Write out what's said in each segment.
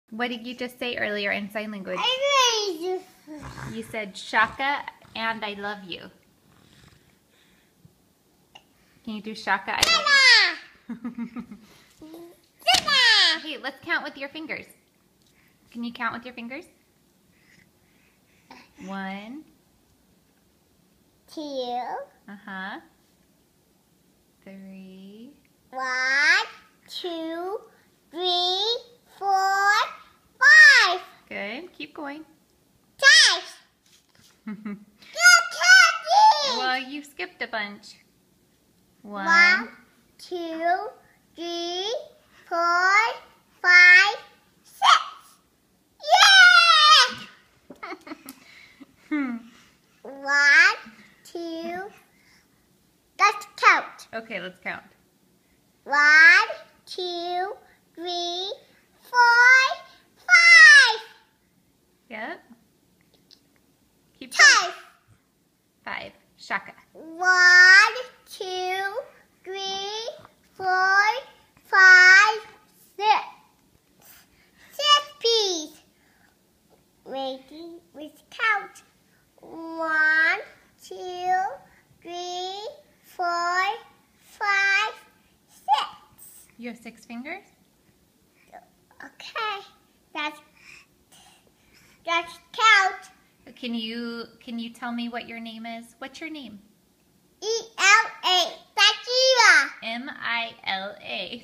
What did you just say earlier in sign language? You said Shaka and I love you. Can you do Shaka? I love you. Hey, let's count with your fingers. Can you count with your fingers? 1, 2, 3. 1, 2, 3, 4, 5. Good. Keep going. 6. Well, you skipped a bunch. 1, 2, 3, 4, 5, 6. Yeah! 1, 2. Let's count. Okay, let's count. 1, 2, 3, 4, 5. Yep. Keep 5. 5. Shaka. 1, 2, 3, 4, 5, 6. 6 peas. Waiting, let's count. 1, 2, 3, 4, 5, 6. You have 6 fingers? Okay, that's count. Can you tell me what your name is? What's your name? E-L-A. That's Eva. M-I-L-A.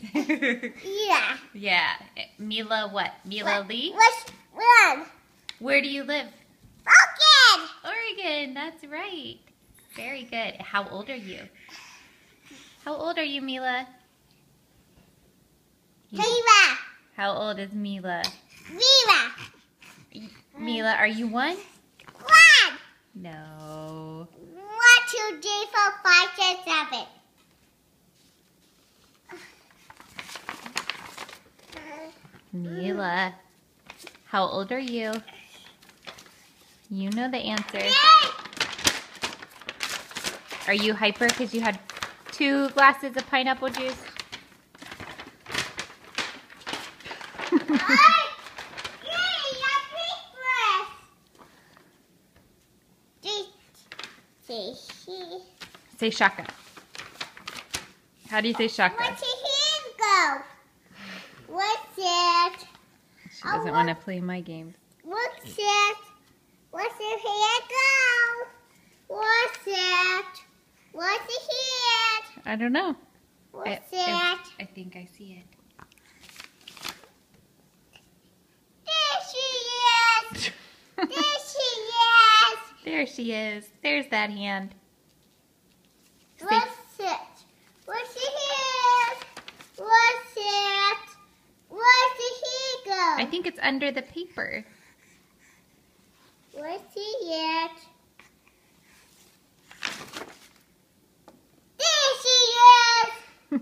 Yeah. Yeah. Mila what? Mila Lee? Which one? Where do you live? Oregon. Oregon. That's right. Very good. How old are you? How old are you, Mila? Eva. How old is Mila? Eva. Mila, are you 1? 1. No. 1, 2, 3, 4, 5, 6, 7. Mila, how old are you? You know the answer. Yay! Are you hyper because you had 2 glasses of pineapple juice? Say Shaka. How do you say Shaka? Where's your hand go? What's it? She doesn't want to play my games. What's it? What's your hand go? What's it? What's your hand? I don't know. What's it? I think I see it. There she is. There she is. There she is. There's that hand. What's it? What's your hand? What's it? Where's the hand go? I think it's under the paper. Where's the hand? There she is.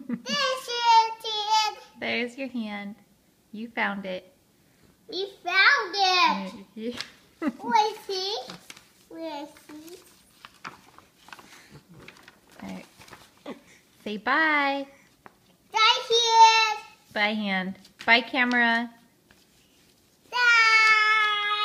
There she is. There's your hand. You found it. You found it. Where's he? Where's he? All right. Say bye. Right here. Bye, hand. Bye, camera.